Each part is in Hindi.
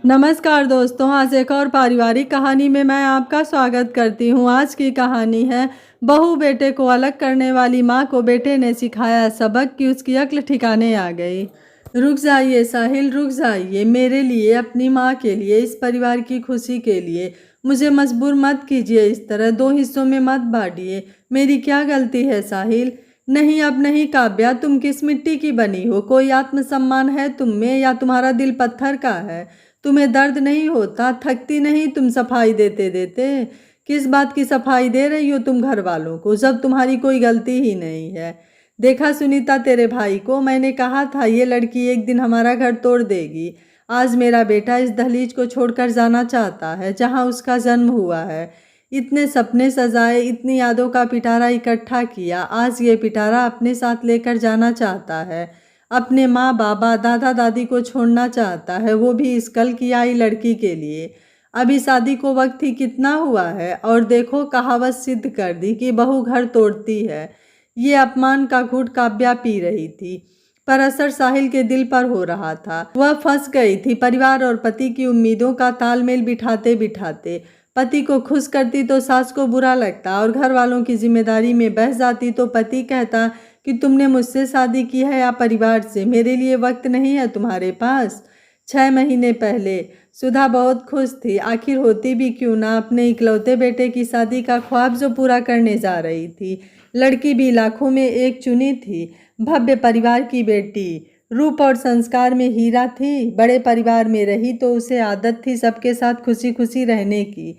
नमस्कार दोस्तों, आज एक और पारिवारिक कहानी में मैं आपका स्वागत करती हूँ। आज की कहानी है बहू बेटे को अलग करने वाली माँ को बेटे ने सिखाया सबक कि उसकी अक्ल ठिकाने आ गई। रुक जाइए साहिल, रुक जाइए। मेरे लिए, अपनी माँ के लिए, इस परिवार की खुशी के लिए मुझे मजबूर मत कीजिए। इस तरह दो हिस्सों में मत बांटिए। मेरी क्या गलती है साहिल? नहीं, अब नहीं काव्या, तुम किस मिट्टी की बनी हो? कोई आत्मसम्मान है तुम में या तुम्हारा दिल पत्थर का है? तुम्हें दर्द नहीं होता? थकती नहीं तुम सफाई देते देते? किस बात की सफाई दे रही हो तुम घर वालों को, जब तुम्हारी कोई गलती ही नहीं है? देखा सुनीता, तेरे भाई को मैंने कहा था ये लड़की एक दिन हमारा घर तोड़ देगी। आज मेरा बेटा इस दहलीज को छोड़कर जाना चाहता है जहां उसका जन्म हुआ है। इतने सपने सजाए, इतनी यादों का पिटारा इकट्ठा किया, आज ये पिटारा अपने साथ लेकर जाना चाहता है। अपने माँ बाबा दादा दादी को छोड़ना चाहता है, वो भी इस कल की आई लड़की के लिए। अभी शादी को वक्त ही कितना हुआ है और देखो कहावत सिद्ध कर दी कि बहू घर तोड़ती है। ये अपमान का घूंट काव्या पी रही थी, पर असर साहिल के दिल पर हो रहा था। वह फंस गई थी परिवार और पति की उम्मीदों का तालमेल बिठाते बिठाते। पति को खुश करती तो सास को बुरा लगता और घर वालों की जिम्मेदारी में बह जाती तो पति कहता कि तुमने मुझसे शादी की है या परिवार से? मेरे लिए वक्त नहीं है तुम्हारे पास? 6 महीने पहले सुधा बहुत खुश थी, आखिर होती भी क्यों ना, अपने इकलौते बेटे की शादी का ख्वाब जो पूरा करने जा रही थी। लड़की भी लाखों में एक चुनी थी, भव्य परिवार की बेटी, रूप और संस्कार में हीरा थी। बड़े परिवार में रही तो उसे आदत थी सबके साथ खुशी खुशी रहने की।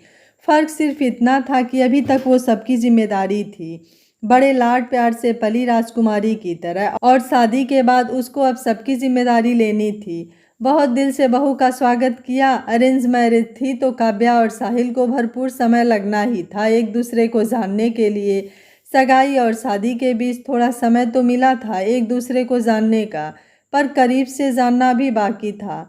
फर्क सिर्फ इतना था कि अभी तक वो सबकी जिम्मेदारी थी, बड़े लाड प्यार से पली राजकुमारी की तरह, और शादी के बाद उसको अब सबकी जिम्मेदारी लेनी थी। बहुत दिल से बहू का स्वागत किया। अरेंज मैरिज थी तो काव्या और साहिल को भरपूर समय लगना ही था एक दूसरे को जानने के लिए। सगाई और शादी के बीच थोड़ा समय तो मिला था एक दूसरे को जानने का, पर करीब से जानना भी बाकी था।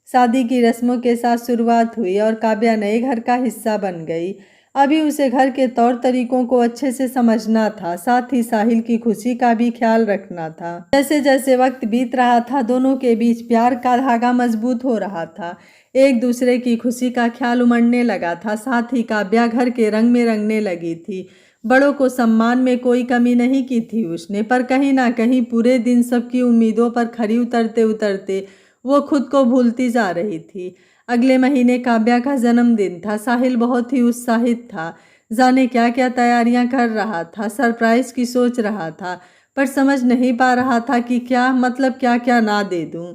शादी की रस्मों के साथ शुरुआत हुई और काव्या नए घर का हिस्सा बन गई। अभी उसे घर के तौर तरीकों को अच्छे से समझना था, साथ ही साहिल की खुशी का भी ख्याल रखना था। जैसे जैसे वक्त बीत रहा था दोनों के बीच प्यार का धागा मजबूत हो रहा था। एक दूसरे की खुशी का ख्याल उमड़ने लगा था। साथ ही काव्या घर के रंग में रंगने लगी थी। बड़ों को सम्मान में कोई कमी नहीं की थी उसने, पर कहीं ना कहीं पूरे दिन सबकी उम्मीदों पर खरी उतरते उतरते वो खुद को भूलती जा रही थी। अगले महीने काव्या का जन्मदिन था। साहिल बहुत ही उत्साहित था, जाने क्या क्या तैयारियां कर रहा था, सरप्राइज की सोच रहा था, पर समझ नहीं पा रहा था कि क्या, मतलब क्या क्या ना दे दूं।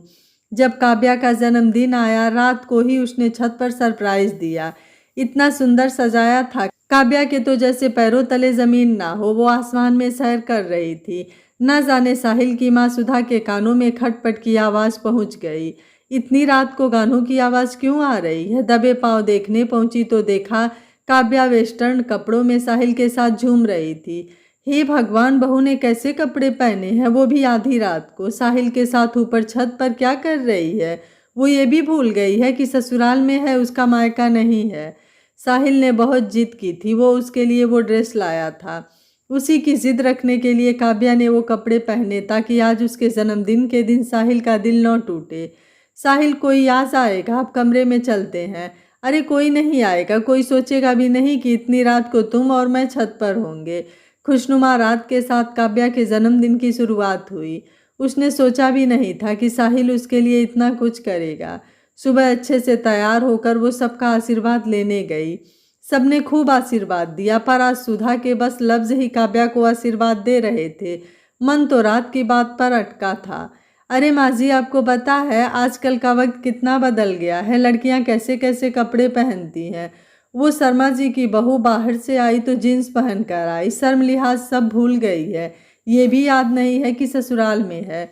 जब काव्या का जन्मदिन आया, रात को ही उसने छत पर सरप्राइज दिया। इतना सुंदर सजाया था काव्या के तो जैसे पैरों तले जमीन ना हो, वो आसमान में सैर कर रही थी। न जाने साहिल की माँ सुधा के कानों में खटपट की आवाज़ पहुंच गई। इतनी रात को गानों की आवाज़ क्यों आ रही है? दबे पांव देखने पहुंची तो देखा काव्या वेस्टर्न कपड़ों में साहिल के साथ झूम रही थी। हे भगवान, बहू ने कैसे कपड़े पहने हैं, वो भी आधी रात को? साहिल के साथ ऊपर छत पर क्या कर रही है? वो ये भी भूल गई है कि ससुराल में है, उसका मायका नहीं है। साहिल ने बहुत जिद की थी, वो उसके लिए वो ड्रेस लाया था। उसी की जिद रखने के लिए काव्या ने वो कपड़े पहने ताकि आज उसके जन्मदिन के दिन साहिल का दिल न टूटे। साहिल, कोई आ जाएगा, आप कमरे में चलते हैं। अरे कोई नहीं आएगा, कोई सोचेगा भी नहीं कि इतनी रात को तुम और मैं छत पर होंगे। खुशनुमा रात के साथ काव्या के जन्मदिन की शुरुआत हुई। उसने सोचा भी नहीं था कि साहिल उसके लिए इतना कुछ करेगा। सुबह अच्छे से तैयार होकर वो सबका आशीर्वाद लेने गई। सबने खूब आशीर्वाद दिया, पर आज सुधा के बस लफ्ज ही काव्या को आशीर्वाद दे रहे थे, मन तो रात की बात पर अटका था। अरे माँ जी, आपको पता है आजकल का वक्त कितना बदल गया है, लड़कियां कैसे कैसे कपड़े पहनती हैं। वो शर्मा जी की बहू बाहर से आई तो जीन्स पहन कर आई, शर्म लिहाज सब भूल गई है। ये भी याद नहीं है कि ससुराल में है।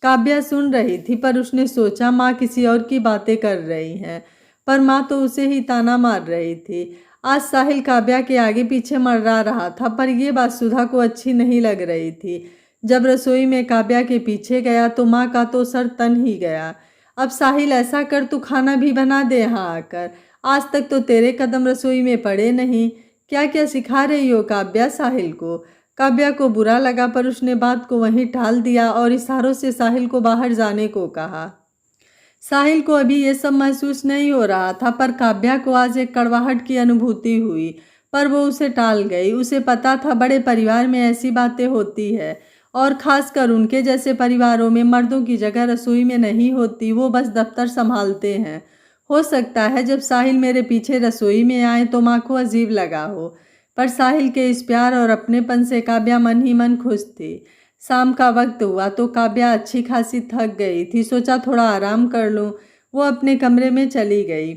काव्या सुन रही थी, पर उसने सोचा माँ किसी और की बातें कर रही हैं, पर माँ तो उसे ही ताना मार रही थी। आज साहिल काव्या के आगे पीछे मर्रा रहा था, पर यह बात सुधा को अच्छी नहीं लग रही थी। जब रसोई में काव्या के पीछे गया तो माँ का तो सर तन ही गया। अब साहिल, ऐसा कर, तू खाना भी बना दे यहाँ आकर। आज तक तो तेरे कदम रसोई में पड़े नहीं। क्या क्या सिखा रही हो काव्या साहिल को? काव्या को बुरा लगा, पर उसने बात को वहीं टाल दिया और इशारों से साहिल को बाहर जाने को कहा। साहिल को अभी ये सब महसूस नहीं हो रहा था, पर काव्या को आज एक कड़वाहट की अनुभूति हुई, पर वो उसे टाल गई। उसे पता था बड़े परिवार में ऐसी बातें होती है, और खासकर उनके जैसे परिवारों में मर्दों की जगह रसोई में नहीं होती, वो बस दफ्तर संभालते हैं। हो सकता है जब साहिल मेरे पीछे रसोई में आए तो माँ को अजीब लगा हो, पर साहिल के इस प्यार और अपनेपन से काव्या मन ही मन खुश थी। शाम का वक्त हुआ तो काव्या अच्छी खासी थक गई थी, सोचा थोड़ा आराम कर लूं। वो अपने कमरे में चली गई,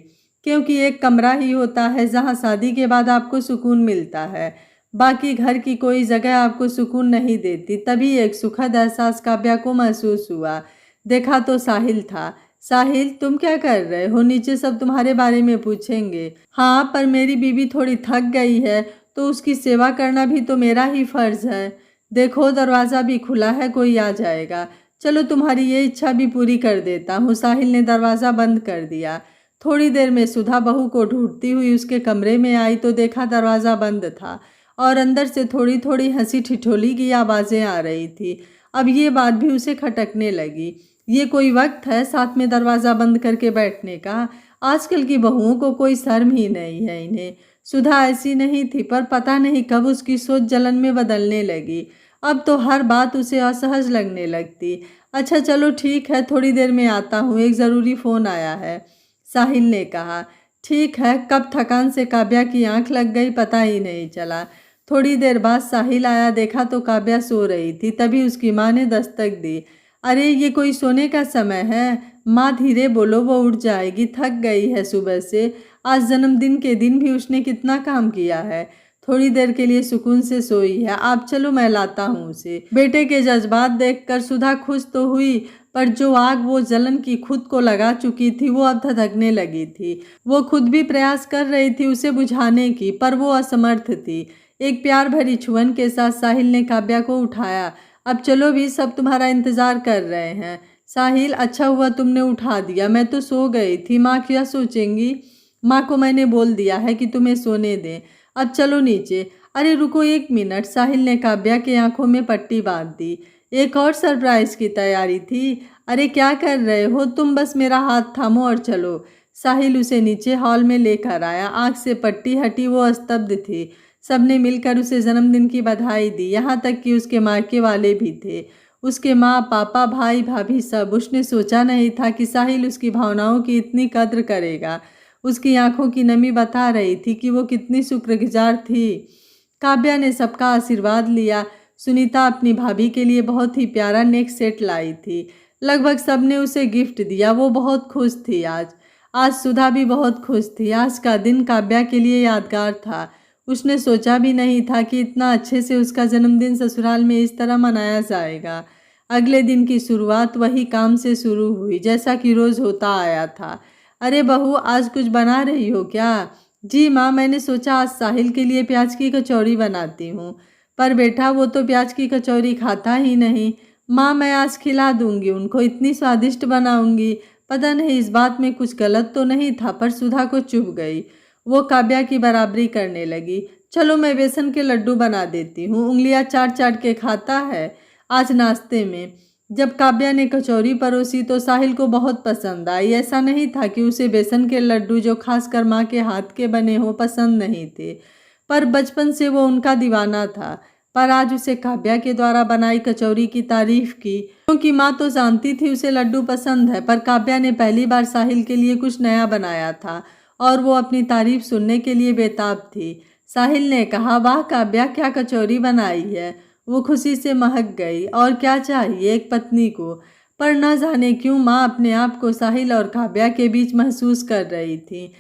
क्योंकि एक कमरा ही होता है जहां शादी के बाद आपको सुकून मिलता है, बाकी घर की कोई जगह आपको सुकून नहीं देती। तभी एक सुखद एहसास काव्या को महसूस हुआ। देखा तो साहिल था। साहिल, तुम क्या कर रहे हो? नीचे सब तुम्हारे बारे में पूछेंगे। हाँ, पर मेरी बीवी थोड़ी थक गई है तो उसकी सेवा करना भी तो मेरा ही फर्ज है। देखो, दरवाज़ा भी खुला है, कोई आ जाएगा। चलो तुम्हारी ये इच्छा भी पूरी कर देता हूँ। साहिल ने दरवाज़ा बंद कर दिया। थोड़ी देर में सुधा बहू को ढूंढती हुई उसके कमरे में आई तो देखा दरवाज़ा बंद था और अंदर से थोड़ी थोड़ी हंसी ठिठोली की आवाज़ें आ रही थी। अब ये बात भी उसे खटकने लगी। ये कोई वक्त है साथ में दरवाज़ा बंद करके बैठने का? आजकल की बहुओं को कोई शर्म ही नहीं है इन्हें। सुधा ऐसी नहीं थी, पर पता नहीं कब उसकी सोच जलन में बदलने लगी। अब तो हर बात उसे असहज लगने लगती। अच्छा चलो ठीक है, थोड़ी देर में आता हूँ, एक ज़रूरी फ़ोन आया है, साहिल ने कहा। ठीक है। कब थकान से काव्या की आंख लग गई पता ही नहीं चला। थोड़ी देर बाद साहिल आया, देखा तो काव्या सो रही थी। तभी उसकी माँ ने दस्तक दी। अरे ये कोई सोने का समय है? माँ धीरे बोलो, वो उठ जाएगी, थक गई है सुबह से। आज जन्मदिन के दिन भी उसने कितना काम किया है। थोड़ी देर के लिए सुकून से सोई है। आप चलो, मैं लाता हूँ उसे। बेटे के जज्बात देखकर सुधा खुश तो हुई, पर जो आग वो जलन की खुद को लगा चुकी थी वो अब धधकने लगी थी। वो खुद भी प्रयास कर रही थी उसे बुझाने की, पर वो असमर्थ थी। एक प्यार भरी छुअन के साथ साहिल ने काव्या को उठाया। अब चलो भी, सब तुम्हारा इंतजार कर रहे हैं। साहिल, अच्छा हुआ तुमने उठा दिया, मैं तो सो गई थी। माँ क्या सोचेंगी? माँ को मैंने बोल दिया है कि तुम्हें सोने दें। अब चलो नीचे। अरे रुको एक मिनट, साहिल ने काव्या की आंखों में पट्टी बांध दी। एक और सरप्राइज की तैयारी थी? अरे क्या कर रहे हो तुम? बस मेरा हाथ थामो और चलो। साहिल उसे नीचे हॉल में लेकर आया। आंख से पट्टी हटी, वो स्तब्ध थी। सबने मिलकर उसे जन्मदिन की बधाई दी, यहाँ तक कि उसके मायके वाले भी थे, उसके माँ पापा भाई भाभी सब। उसने सोचा नहीं था कि साहिल उसकी भावनाओं की इतनी कद्र करेगा। उसकी आंखों की नमी बता रही थी कि वो कितनी शुक्रगुजार थी। काव्या ने सबका आशीर्वाद लिया। सुनीता अपनी भाभी के लिए बहुत ही प्यारा नेक सेट लाई थी। लगभग सबने उसे गिफ्ट दिया। वो बहुत खुश थी। आज सुधा भी बहुत खुश थी। आज का दिन काव्या के लिए यादगार था। उसने सोचा भी नहीं था कि इतना अच्छे से उसका जन्मदिन ससुराल में इस तरह मनाया जाएगा। अगले दिन की शुरुआत वही काम से शुरू हुई जैसा कि रोज़ होता आया था। अरे बहू, आज कुछ बना रही हो क्या? जी माँ, मैंने सोचा आज साहिल के लिए प्याज की कचौड़ी बनाती हूँ। पर बेटा, वो तो प्याज की कचौड़ी खाता ही नहीं। माँ, मैं आज खिला दूंगी उनको, इतनी स्वादिष्ट बनाऊंगी। पता नहीं इस बात में कुछ गलत तो नहीं था, पर सुधा को चुभ गई। वो काव्या की बराबरी करने लगी। चलो मैं बेसन के लड्डू बना देती हूँ, उंगलियां चाट चाट के खाता है। आज नाश्ते में जब काव्या ने कचौरी परोसी तो साहिल को बहुत पसंद आई। ऐसा नहीं था कि उसे बेसन के लड्डू, जो खासकर माँ के हाथ के बने हों, पसंद नहीं थे, पर बचपन से वो उनका दीवाना था। पर आज उसे काव्या के द्वारा बनाई कचौरी की तारीफ की, क्योंकि माँ तो जानती थी उसे लड्डू पसंद है, पर काव्या ने पहली बार साहिल के लिए कुछ नया बनाया था और वो अपनी तारीफ सुनने के लिए बेताब थी। साहिल ने कहा, वाह काव्या, क्या कचौरी बनाई है। वो खुशी से महक गई। और क्या चाहिए एक पत्नी को। पर न जाने क्यों माँ अपने आप को साहिल और काव्या के बीच महसूस कर रही थी।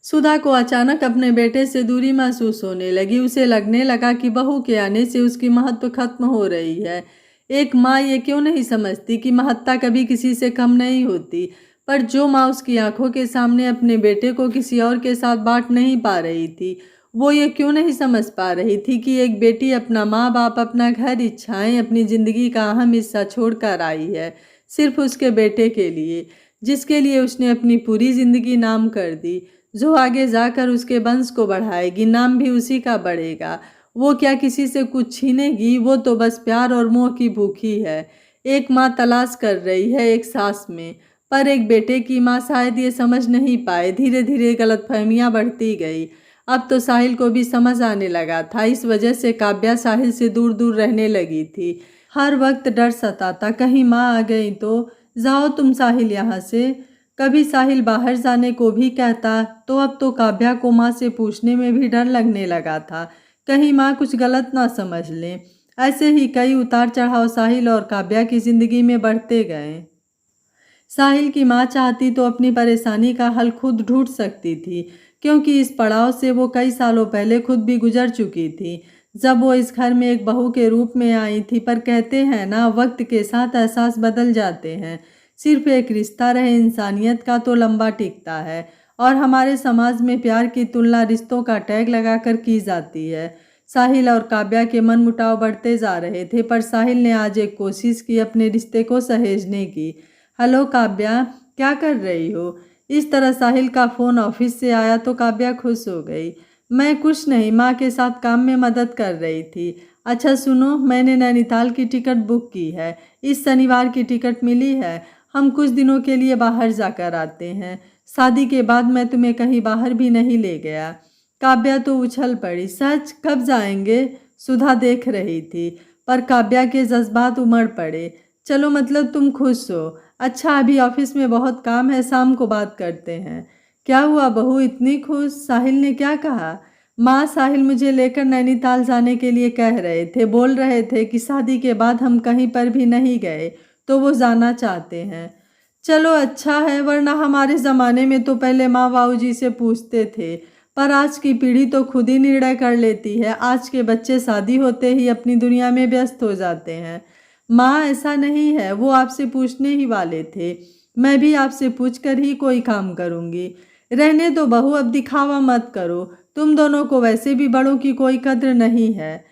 सुधा को अचानक अपने बेटे से दूरी महसूस होने लगी। उसे लगने लगा कि बहू के आने से उसकी महत्व खत्म हो रही है। एक माँ ये क्यों नहीं समझती कि महत्ता कभी किसी से कम नहीं होती, पर जो माँ उसकी आंखों के सामने अपने बेटे को किसी और के साथ बांट नहीं पा रही थी, वो ये क्यों नहीं समझ पा रही थी कि एक बेटी अपना माँ बाप, अपना घर, इच्छाएं, अपनी ज़िंदगी का अहम हिस्सा छोड़ कर आई है सिर्फ उसके बेटे के लिए, जिसके लिए उसने अपनी पूरी ज़िंदगी नाम कर दी, जो आगे जाकर उसके वंश को बढ़ाएगी। नाम भी उसी का बढ़ेगा। वो क्या किसी से कुछ छीनेगी? वो तो बस प्यार और मोह की भूखी है। एक माँ तलाश कर रही है एक सास में, पर एक बेटे की माँ शायद ये समझ नहीं पाए। धीरे धीरे गलतफहमियां बढ़ती गई। अब तो साहिल को भी समझ आने लगा था। इस वजह से काव्या साहिल से दूर दूर रहने लगी थी। हर वक्त डर सताता, कहीं माँ आ गई तो। जाओ तुम साहिल यहाँ से। कभी साहिल बाहर जाने को भी कहता तो अब तो काव्या को माँ से पूछने में भी डर लगने लगा था, कहीं माँ कुछ गलत ना समझ लें। ऐसे ही कई उतार चढ़ाव साहिल और काव्या की जिंदगी में बढ़ते गए। साहिल की माँ चाहती तो अपनी परेशानी का हल खुद ढूंढ सकती थी, क्योंकि इस पड़ाव से वो कई सालों पहले खुद भी गुजर चुकी थी, जब वो इस घर में एक बहू के रूप में आई थी। पर कहते हैं ना, वक्त के साथ एहसास बदल जाते हैं। सिर्फ एक रिश्ता रहे इंसानियत का तो लंबा टिकता है। और हमारे समाज में प्यार की तुलना रिश्तों का टैग लगाकर की जाती है। साहिल और काव्या के मनमुटाव बढ़ते जा रहे थे, पर साहिल ने आज एक कोशिश की अपने रिश्ते को सहेजने की। हेलो काव्या, क्या कर रही हो? इस तरह साहिल का फ़ोन ऑफिस से आया तो काव्या खुश हो गई। मैं कुछ नहीं, माँ के साथ काम में मदद कर रही थी। अच्छा सुनो, मैंने नैनीताल की टिकट बुक की है। इस शनिवार की टिकट मिली है। हम कुछ दिनों के लिए बाहर जाकर आते हैं। शादी के बाद मैं तुम्हें कहीं बाहर भी नहीं ले गया। काव्या तो उछल पड़ी। सच? कब जाएंगे? सुधा देख रही थी, पर काव्या के जज्बात उमड़ पड़े। चलो, मतलब तुम खुश हो? अच्छा, अभी ऑफिस में बहुत काम है, शाम को बात करते हैं। क्या हुआ बहू, इतनी खुश? साहिल ने क्या कहा? माँ, साहिल मुझे लेकर नैनीताल जाने के लिए कह रहे थे। बोल रहे थे कि शादी के बाद हम कहीं पर भी नहीं गए तो वो जाना चाहते हैं। चलो अच्छा है, वरना हमारे ज़माने में तो पहले माँ बाबूजी से पूछते थे। पर आज की पीढ़ी तो खुद ही निर्णय कर लेती है। आज के बच्चे शादी होते ही अपनी दुनिया में व्यस्त हो जाते हैं। माँ, ऐसा नहीं है, वो आपसे पूछने ही वाले थे। मैं भी आपसे पूछकर ही कोई काम करूँगी। रहने दो बहू, अब दिखावा मत करो। तुम दोनों को वैसे भी बड़ों की कोई कद्र नहीं है।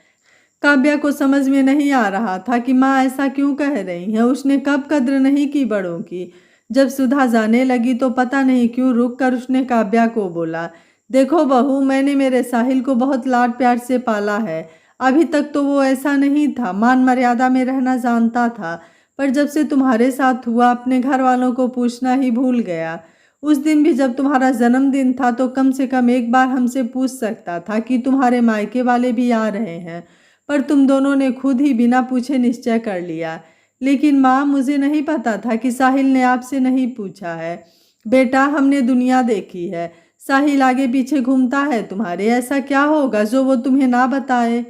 काव्या को समझ में नहीं आ रहा था कि माँ ऐसा क्यों कह रही हैं। उसने कब कद्र नहीं की बड़ों की। जब सुधा जाने लगी तो पता नहीं क्यों रुक कर उसने काव्या को बोला, देखो बहू, मैंने मेरे साहिल को बहुत लाड प्यार से पाला है। अभी तक तो वो ऐसा नहीं था, मान मर्यादा में रहना जानता था। पर जब से तुम्हारे साथ हुआ, अपने घर वालों को पूछना ही भूल गया। उस दिन भी जब तुम्हारा जन्मदिन था तो कम से कम एक बार हमसे पूछ सकता था कि तुम्हारे मायके वाले भी आ रहे हैं। पर तुम दोनों ने खुद ही बिना पूछे निश्चय कर लिया। लेकिन माँ, मुझे नहीं पता था कि साहिल ने आपसे नहीं पूछा है। बेटा, हमने दुनिया देखी है। साहिल आगे पीछे घूमता है तुम्हारे। ऐसा क्या होगा जो वो तुम्हें ना बताए?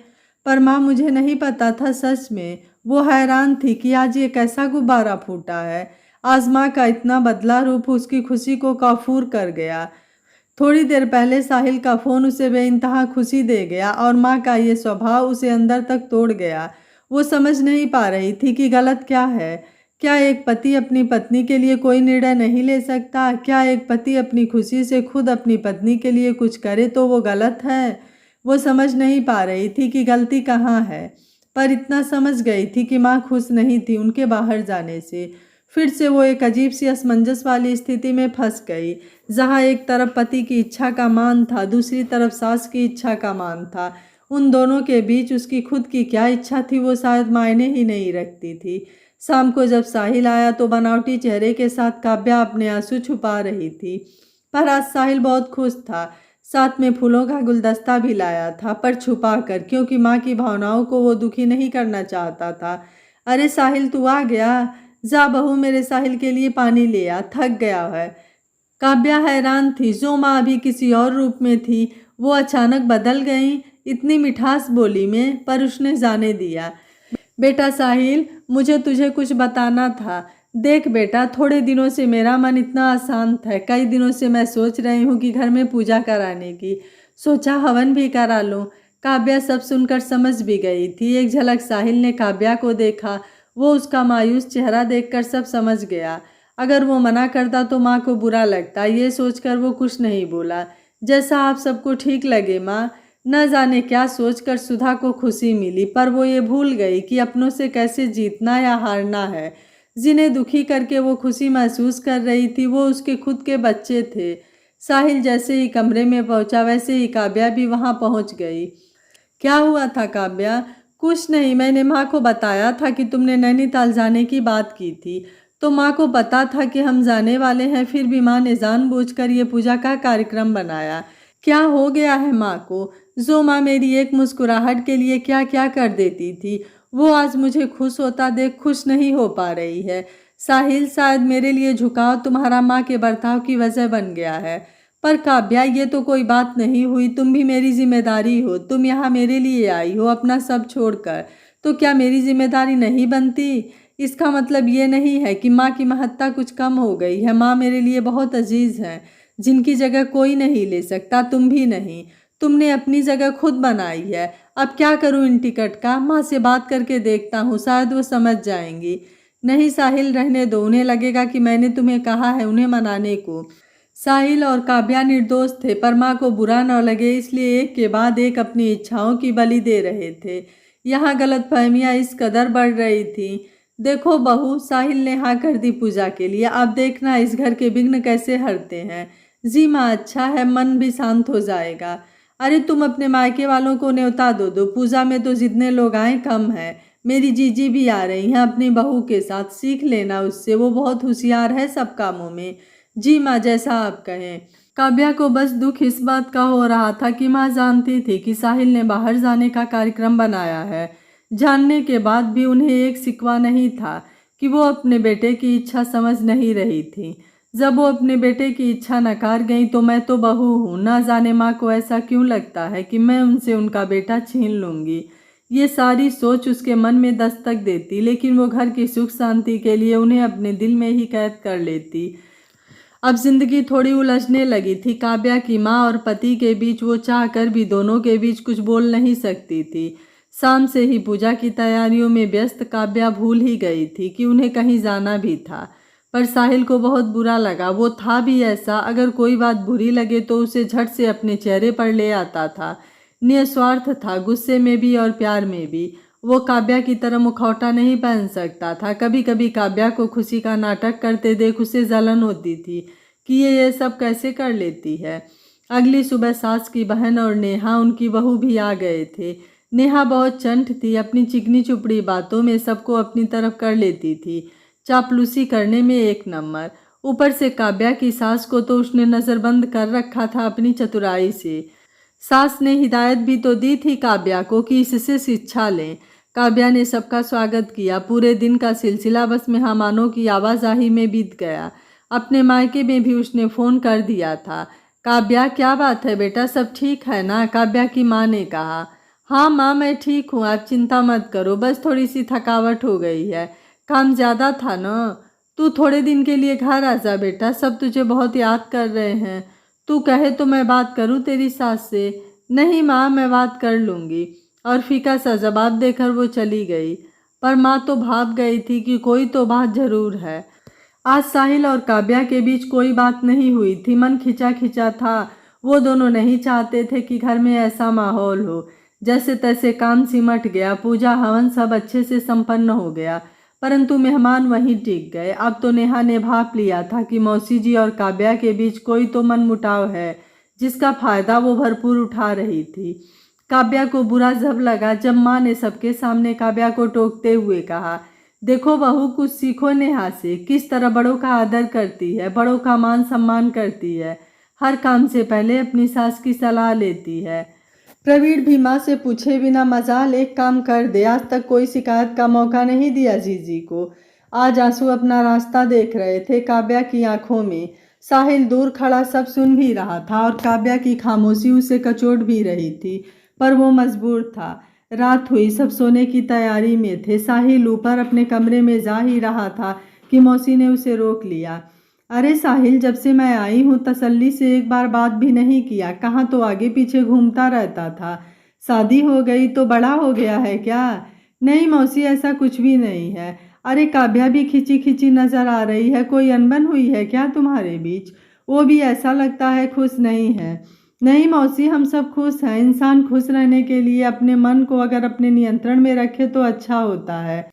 पर माँ, मुझे नहीं पता था सच में। वो हैरान थी कि आज ये कैसा गुब्बारा फूटा है। आज माँ का इतना बदला रूप उसकी खुशी को काफूर कर गया। थोड़ी देर पहले साहिल का फोन उसे बेइंतहा खुशी दे गया और माँ का ये स्वभाव उसे अंदर तक तोड़ गया। वो समझ नहीं पा रही थी कि गलत क्या है। क्या एक पति अपनी पत्नी के लिए कोई निर्णय नहीं ले सकता? क्या एक पति अपनी खुशी से खुद अपनी पत्नी के लिए कुछ करे तो वो गलत है? वो समझ नहीं पा रही थी कि गलती कहाँ है। पर इतना समझ गई थी कि माँ खुश नहीं थी उनके बाहर जाने से। फिर से वो एक अजीब सी असमंजस वाली स्थिति में फंस गई, जहाँ एक तरफ पति की इच्छा का मान था, दूसरी तरफ सास की इच्छा का मान था। उन दोनों के बीच उसकी खुद की क्या इच्छा थी वो शायद मायने ही नहीं रखती थी। शाम को जब साहिल आया तो बनावटी चेहरे के साथ काव्या अपने आंसू छुपा रही थी। पर आज साहिल बहुत खुश था। साथ में फूलों का गुलदस्ता भी लाया था, पर छुपा कर, क्योंकि माँ की भावनाओं को वो दुखी नहीं करना चाहता था। अरे साहिल, तू आ गया? जा बहू, मेरे साहिल के लिए पानी ले आ, थक गया है। काव्या हैरान थी। जो माँ अभी किसी और रूप में थी वो अचानक बदल गई, इतनी मिठास बोली में। पर उसने जाने दिया, बेटा साहिल, मुझे तुझे कुछ बताना था। देख बेटा, थोड़े दिनों से मेरा मन इतना अशांत है। कई दिनों से मैं सोच रही हूँ कि घर में पूजा कराने की। सोचा हवन भी करा लूँ। काव्या सब सुनकर समझ भी गई थी। एक झलक साहिल ने काव्या को देखा। वो उसका मायूस चेहरा देखकर सब समझ गया। अगर वो मना करता तो माँ को बुरा लगता, ये सोचकर वो कुछ नहीं बोला। जैसा आप सबको ठीक लगे माँ। न जाने क्या सोचकर सुधा को खुशी मिली, पर वो ये भूल गई कि अपनों से कैसे जीतना या हारना है। जिन्हें दुखी करके वो खुशी महसूस कर रही थी वो उसके खुद के बच्चे थे। साहिल जैसे ही कमरे में पहुंचा वैसे ही काव्या भी वहां पहुंच गई। क्या हुआ था काव्या? कुछ नहीं, मैंने माँ को बताया था कि तुमने नैनीताल जाने की बात की थी। तो माँ को पता था कि हम जाने वाले हैं, फिर भी माँ ने जानबूझकर ये पूजा का कार्यक्रम बनाया। क्या हो गया है माँ को? जो माँ मेरी एक मुस्कुराहट के लिए क्या क्या कर देती थी, वो आज मुझे खुश होता देख खुश नहीं हो पा रही है। साहिल, शायद मेरे लिए झुकाव तुम्हारा माँ के बर्ताव की वजह बन गया है। पर काव्या, ये तो कोई बात नहीं हुई। तुम भी मेरी जिम्मेदारी हो। तुम यहाँ मेरे लिए आई हो अपना सब छोड़कर, तो क्या मेरी जिम्मेदारी नहीं बनती? इसका मतलब ये नहीं है कि माँ की महत्ता कुछ कम हो गई है। माँ मेरे लिए बहुत अजीज हैं, जिनकी जगह कोई नहीं ले सकता, तुम भी नहीं। तुमने अपनी जगह खुद बनाई है। अब क्या करूं इन टिकट का? माँ से बात करके देखता हूँ, शायद वो समझ जाएंगी। नहीं साहिल, रहने दो। उन्हें लगेगा कि मैंने तुम्हें कहा है उन्हें मनाने को। साहिल और काव्या निर्दोष थे, पर माँ को बुरा न लगे इसलिए एक के बाद एक अपनी इच्छाओं की बलि दे रहे थे। यहाँ गलतफहमियाँ इस कदर बढ़ रही थी। देखो बहू, साहिल ने हाँ कर दी पूजा के लिए। अब देखना इस घर के विघ्न कैसे हरते हैं। जी माँ, अच्छा है, मन भी शांत हो जाएगा। अरे तुम अपने मायके वालों को न्योता दो पूजा में तो जितने लोग आए कम है। मेरी जीजी भी आ रही हैं अपनी बहू के साथ, सीख लेना उससे, वो बहुत होशियार है सब कामों में। जी माँ, जैसा आप कहें। काव्या को बस दुख इस बात का हो रहा था कि माँ जानती थी कि साहिल ने बाहर जाने का कार्यक्रम बनाया है। जानने के बाद भी उन्हें एक सिकवा नहीं था कि वो अपने बेटे की इच्छा समझ नहीं रही थी। जब वो अपने बेटे की इच्छा नकार गई तो मैं तो बहू हूँ, ना जाने माँ को ऐसा क्यों लगता है कि मैं उनसे उनका बेटा छीन लूँगी। ये सारी सोच उसके मन में दस्तक देती, लेकिन वो घर की सुख शांति के लिए उन्हें अपने दिल में ही कैद कर लेती। अब जिंदगी थोड़ी उलझने लगी थी। काव्या की माँ और पति के बीच वो चाह कर भी दोनों के बीच कुछ बोल नहीं सकती थी। शाम से ही पूजा की तैयारियों में व्यस्त काव्या भूल ही गई थी कि उन्हें कहीं जाना भी था। पर साहिल को बहुत बुरा लगा। वो था भी ऐसा, अगर कोई बात बुरी लगे तो उसे झट से अपने चेहरे पर ले आता था। निस्वार्थ था, गुस्से में भी और प्यार में भी। वो काव्या की तरह मुखौटा नहीं पहन सकता था। कभी कभी काव्या को खुशी का नाटक करते देख उसे जलन होती थी कि ये सब कैसे कर लेती है। अगली सुबह सास की बहन और नेहा, उनकी बहू भी आ गए थे। नेहा बहुत चंट थी, अपनी चिकनी चुपड़ी बातों में सबको अपनी तरफ कर लेती थी, चापलूसी करने में एक नंबर। ऊपर से काव्या की सास को तो उसने नज़रबंद कर रखा था अपनी चतुराई से। सास ने हिदायत भी तो दी थी काव्या को कि इससे शिक्षा लें। काव्या ने सबका स्वागत किया। पूरे दिन का सिलसिला बस मेहमानों की आवाजाही में बीत गया। अपने मायके में भी उसने फ़ोन कर दिया था। काव्या, क्या बात है बेटा, सब ठीक है ना? काव्या की माँ ने कहा। हाँ माँ, मैं ठीक हूँ, आप चिंता मत करो, बस थोड़ी सी थकावट हो गई है, काम ज़्यादा था ना। तू थोड़े दिन के लिए घर आ जा बेटा, सब तुझे बहुत याद कर रहे हैं। तू कहे तो मैं बात करूँ तेरी सास से? नहीं माँ, मैं बात कर लूँगी। और फीका सा जवाब देकर वो चली गई। पर माँ तो भाप गई थी कि कोई तो बात जरूर है। आज साहिल और काव्या के बीच कोई बात नहीं हुई थी। मन खिंचा खिंचा था। वो दोनों नहीं चाहते थे कि घर में ऐसा माहौल हो। जैसे तैसे काम सिमट गया, पूजा हवन सब अच्छे से संपन्न हो गया, परंतु मेहमान वहीं टिक गए। अब तो नेहा ने भाप लिया था कि मौसी जी और काव्या के बीच कोई तो मनमुटाव है, जिसका फायदा वो भरपूर उठा रही थी। काव्या को बुरा जब लगा जब माँ ने सबके सामने काव्या को टोकते हुए कहा, देखो बहू, कुछ सीखो नेहा से, किस तरह बड़ों का आदर करती है, बड़ों का मान सम्मान करती है, हर काम से पहले अपनी सास की सलाह लेती है। प्रवीण भी माँ से पूछे बिना मजाल एक काम कर दे। आज तक कोई शिकायत का मौका नहीं दिया जीजी को। आज आंसू अपना रास्ता देख रहे थे काव्या की आंखों में। साहिल दूर खड़ा सब सुन भी रहा था और काव्या की खामोशी उसे कचोट भी रही थी, पर वो मजबूर था। रात हुई, सब सोने की तैयारी में थे। साहिल ऊपर अपने कमरे में जा ही रहा था कि मौसी ने उसे रोक लिया। अरे साहिल, जब से मैं आई हूँ तसल्ली से एक बार बात भी नहीं किया। कहाँ तो आगे पीछे घूमता रहता था। शादी हो गई तो बड़ा हो गया है क्या? नहीं मौसी, ऐसा कुछ भी नहीं है। अरे काव्या भी खिंची खिंची नजर आ रही है, कोई अनबन हुई है क्या तुम्हारे बीच? वो भी ऐसा लगता है खुश नहीं है। नहीं मौसी, हम सब खुश हैं। इंसान खुश रहने के लिए अपने मन को अगर अपने नियंत्रण में रखे तो अच्छा होता है।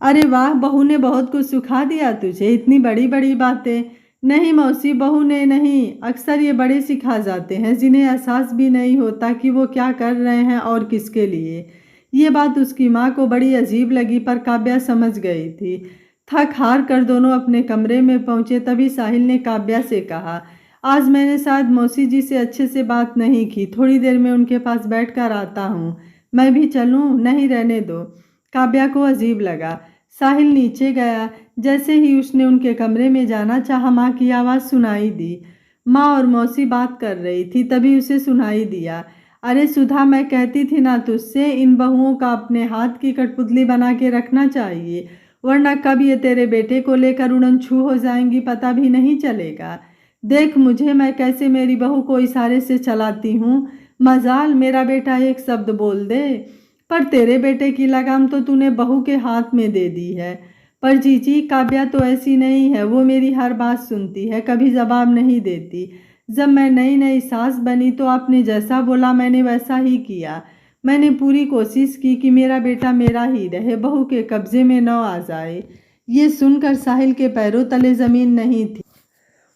अरे वाह, बहू ने बहुत कुछ सिखा दिया तुझे, इतनी बड़ी बड़ी बातें। नहीं मौसी, बहू ने नहीं, अक्सर ये बड़े सिखा जाते हैं जिन्हें एहसास भी नहीं होता कि वो क्या कर रहे हैं और किसके लिए। ये बात उसकी माँ को बड़ी अजीब लगी, पर काव्या समझ गई थी। थक हार कर दोनों अपने कमरे में पहुंचे। तभी साहिल ने काव्या से कहा, आज मैंने शायद मौसी जी से अच्छे से बात नहीं की, थोड़ी देर में उनके पास बैठ कर आता हूँ। मैं भी चलूँ? नहीं, रहने दो। काव्या को अजीब लगा। साहिल नीचे गया। जैसे ही उसने उनके कमरे में जाना चाहा, माँ की आवाज़ सुनाई दी। माँ और मौसी बात कर रही थी, तभी उसे सुनाई दिया, अरे सुधा, मैं कहती थी ना तुझसे, इन बहुओं का अपने हाथ की कठपुतली बना के रखना चाहिए, वरना कब ये तेरे बेटे को लेकर उड़न छू हो जाएंगी पता भी नहीं चलेगा। देख मुझे, मैं कैसे मेरी बहू को इशारे से चलाती हूँ। मजाल मेरा बेटा एक शब्द बोल दे। पर तेरे बेटे की लगाम तो तूने बहू के हाथ में दे दी है। पर जीजी, काव्या तो ऐसी नहीं है, वो मेरी हर बात सुनती है, कभी जवाब नहीं देती। जब मैं नई नई सास बनी तो आपने जैसा बोला मैंने वैसा ही किया। मैंने पूरी कोशिश की कि मेरा बेटा मेरा ही रहे, बहू के कब्जे में न आ जाए। ये सुनकर साहिल के पैरों तले जमीन नहीं थी।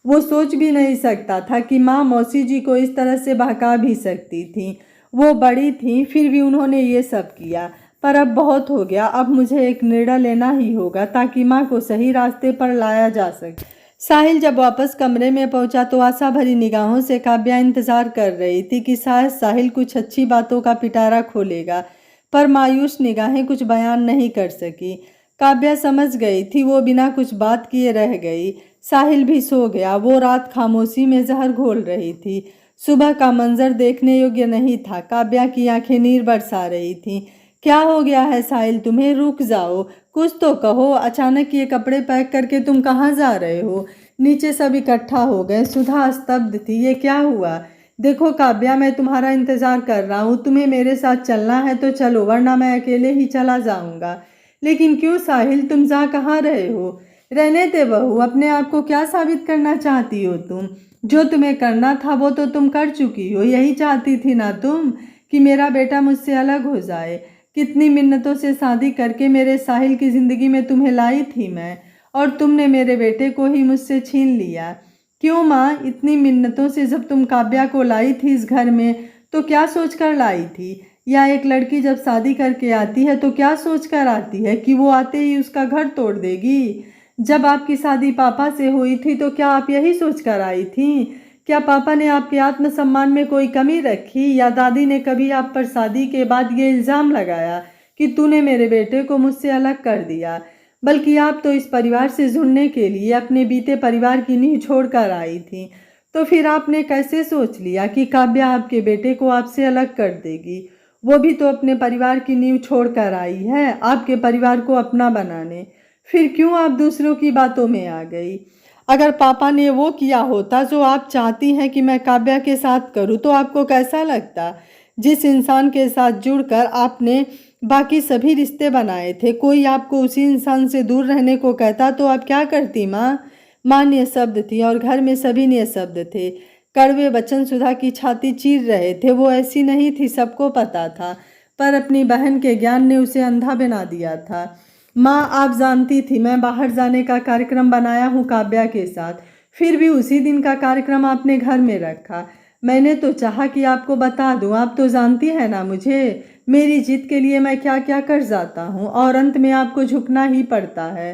वो सोच भी नहीं सकता था कि माँ मौसी जी को इस तरह से बहका भी सकती थी। वो बड़ी थी, फिर भी उन्होंने ये सब किया। पर अब बहुत हो गया, अब मुझे एक निर्णय लेना ही होगा ताकि माँ को सही रास्ते पर लाया जा सके। साहिल जब वापस कमरे में पहुंचा तो आशा भरी निगाहों से काव्या इंतजार कर रही थी कि शायद साहिल कुछ अच्छी बातों का पिटारा खोलेगा, पर मायूस निगाहें कुछ बयान नहीं कर सकी। काव्या समझ गई थी वो बिना कुछ बात किए रह गई। साहिल भी सो गया। वो रात खामोशी में जहर घोल रही थी। सुबह का मंजर देखने योग्य नहीं था। काव्या की आंखें नीर बरसा रही थीं। क्या हो गया है साहिल तुम्हें? रुक जाओ, कुछ तो कहो। अचानक ये कपड़े पैक करके तुम कहाँ जा रहे हो? नीचे सब इकट्ठा हो गए। सुधा स्तब्ध थी। ये क्या हुआ? देखो काव्या, मैं तुम्हारा इंतजार कर रहा हूँ। तुम्हें मेरे साथ चलना है तो चलो, वरना मैं अकेले ही चला जाऊंगा। लेकिन क्यों साहिल, तुम जा कहाँ रहे हो? रहने दे बहू, अपने आप को क्या साबित करना चाहती हो तुम? जो तुम्हें करना था वो तो तुम कर चुकी हो। यही चाहती थी ना तुम कि मेरा बेटा मुझसे अलग हो जाए। कितनी मिन्नतों से शादी करके मेरे साहिल की ज़िंदगी में तुम्हें लाई थी मैं, और तुमने मेरे बेटे को ही मुझसे छीन लिया। क्यों माँ, इतनी मिन्नतों से जब तुम काव्या को लाई थी इस घर में तो क्या सोचकर लाई थी? या एक लड़की जब शादी करके आती है तो क्या सोचकर आती है कि वो आते ही उसका घर तोड़ देगी? जब आपकी शादी पापा से हुई थी तो क्या आप यही सोचकर आई थी? क्या पापा ने आपके आत्मसम्मान में कोई कमी रखी? या दादी ने कभी आप पर शादी के बाद ये इल्ज़ाम लगाया कि तूने मेरे बेटे को मुझसे अलग कर दिया? बल्कि आप तो इस परिवार से जुड़ने के लिए अपने बीते परिवार की नींव छोड़कर आई थी। तो फिर आपने कैसे सोच लिया कि काव्या आपके बेटे को आपसे अलग कर देगी? वो भी तो अपने परिवार की नींव छोड़कर आई है, आपके परिवार को अपना बनाने। फिर क्यों आप दूसरों की बातों में आ गई? अगर पापा ने वो किया होता जो आप चाहती हैं कि मैं काव्या के साथ करूं तो आपको कैसा लगता? जिस इंसान के साथ जुड़कर आपने बाकी सभी रिश्ते बनाए थे, कोई आपको उसी इंसान से दूर रहने को कहता तो आप क्या करती माँ? माँ निःशब्द थी और घर में सभी निःशब्द थे। कड़वे वचन सुधा की छाती चीर रहे थे। वो ऐसी नहीं थी, सबको पता था, पर अपनी बहन के ज्ञान ने उसे अंधा बना दिया था। माँ, आप जानती थी मैं बाहर जाने का कार्यक्रम बनाया हूँ काव्या के साथ, फिर भी उसी दिन का कार्यक्रम आपने घर में रखा। मैंने तो चाहा कि आपको बता दूँ, आप तो जानती है ना मुझे, मेरी जीत के लिए मैं क्या क्या कर जाता हूँ, और अंत में आपको झुकना ही पड़ता है।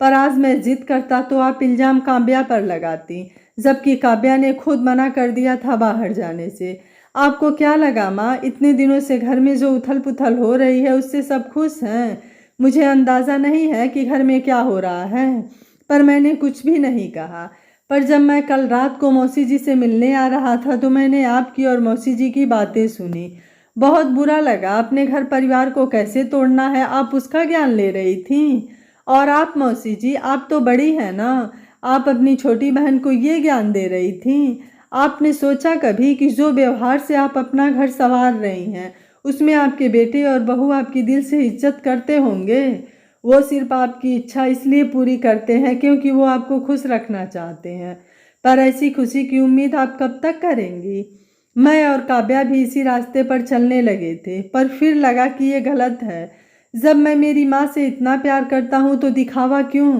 पर आज मैं जिद करता तो आप इल्ज़ाम काव्या पर लगाती, जबकि काव्या ने खुद मना कर दिया था बाहर जाने से। आपको क्या लगा माँ, इतने दिनों से घर में जो उथल पुथल हो रही है उससे सब खुश हैं? मुझे अंदाज़ा नहीं है कि घर में क्या हो रहा है, पर मैंने कुछ भी नहीं कहा। पर जब मैं कल रात को मौसी जी से मिलने आ रहा था तो मैंने आपकी और मौसी जी की बातें सुनी। बहुत बुरा लगा। अपने घर परिवार को कैसे तोड़ना है आप उसका ज्ञान ले रही थी। और आप मौसी जी, आप तो बड़ी हैं ना, आप अपनी छोटी बहन को ये ज्ञान दे रही थी। आपने सोचा कभी कि जो व्यवहार से आप अपना घर संवार रही हैं उसमें आपके बेटे और बहू आपकी दिल से इज्जत करते होंगे? वो सिर्फ आपकी इच्छा इसलिए पूरी करते हैं क्योंकि वो आपको खुश रखना चाहते हैं, पर ऐसी खुशी की उम्मीद आप कब तक करेंगी? मैं और काव्या भी इसी रास्ते पर चलने लगे थे, पर फिर लगा कि ये गलत है। जब मैं मेरी माँ से इतना प्यार करता हूँ तो दिखावा क्यों?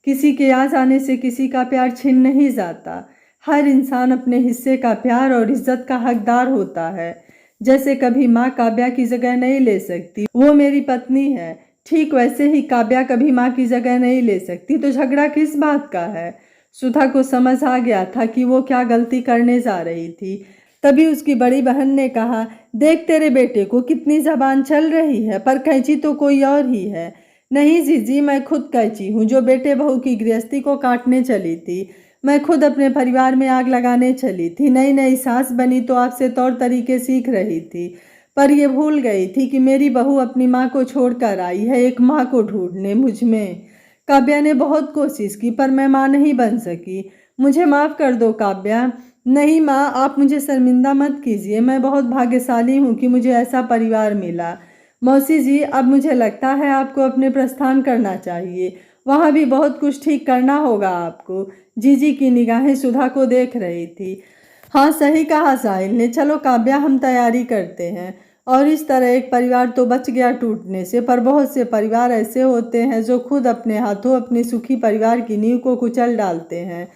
किसी के आ जाने से किसी का प्यार छिन नहीं जाता। हर इंसान अपने हिस्से का प्यार और इज्जत का हकदार होता है। जैसे कभी माँ काव्या की जगह नहीं ले सकती, वो मेरी पत्नी है, ठीक वैसे ही काव्या कभी माँ की जगह नहीं ले सकती, तो झगड़ा किस बात का है। सुधा को समझ आ गया था कि वो क्या गलती करने जा रही थी। तभी उसकी बड़ी बहन ने कहा, देख तेरे बेटे को कितनी जबान चल रही है, पर कैंची तो कोई और ही है। नहीं जीजी, मैं खुद कैंची हूँ जो बेटे बहू की गृहस्थी को काटने चली थी। मैं खुद अपने परिवार में आग लगाने चली थी। नई नई सास बनी तो आपसे तौर तरीके सीख रही थी, पर यह भूल गई थी कि मेरी बहू अपनी माँ को छोड़कर आई है एक माँ को ढूंढने मुझ में। काव्या ने बहुत कोशिश की, पर मैं माँ नहीं बन सकी। मुझे माफ़ कर दो काव्या। नहीं माँ, आप मुझे शर्मिंदा मत कीजिए। मैं बहुत भाग्यशाली हूँ कि मुझे ऐसा परिवार मिला। मौसी जी, अब मुझे लगता है आपको अपने प्रस्थान करना चाहिए। वहाँ भी बहुत कुछ ठीक करना होगा आपको। जीजी की निगाहें सुधा को देख रही थी। हाँ, सही कहा साहिल ने। चलो काव्या, हम तैयारी करते हैं। और इस तरह एक परिवार तो बच गया टूटने से, पर बहुत से परिवार ऐसे होते हैं जो खुद अपने हाथों अपने सुखी परिवार की नींव को कुचल डालते हैं।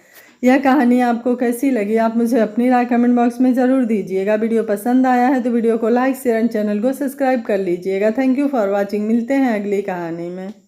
यह कहानी आपको कैसी लगी, आप मुझे अपनी राय कमेंट बॉक्स में ज़रूर दीजिएगा। वीडियो पसंद आया है तो वीडियो को लाइक शेयर एंड चैनल को सब्सक्राइब कर लीजिएगा। Thank you for watching. मिलते हैं अगली कहानी में।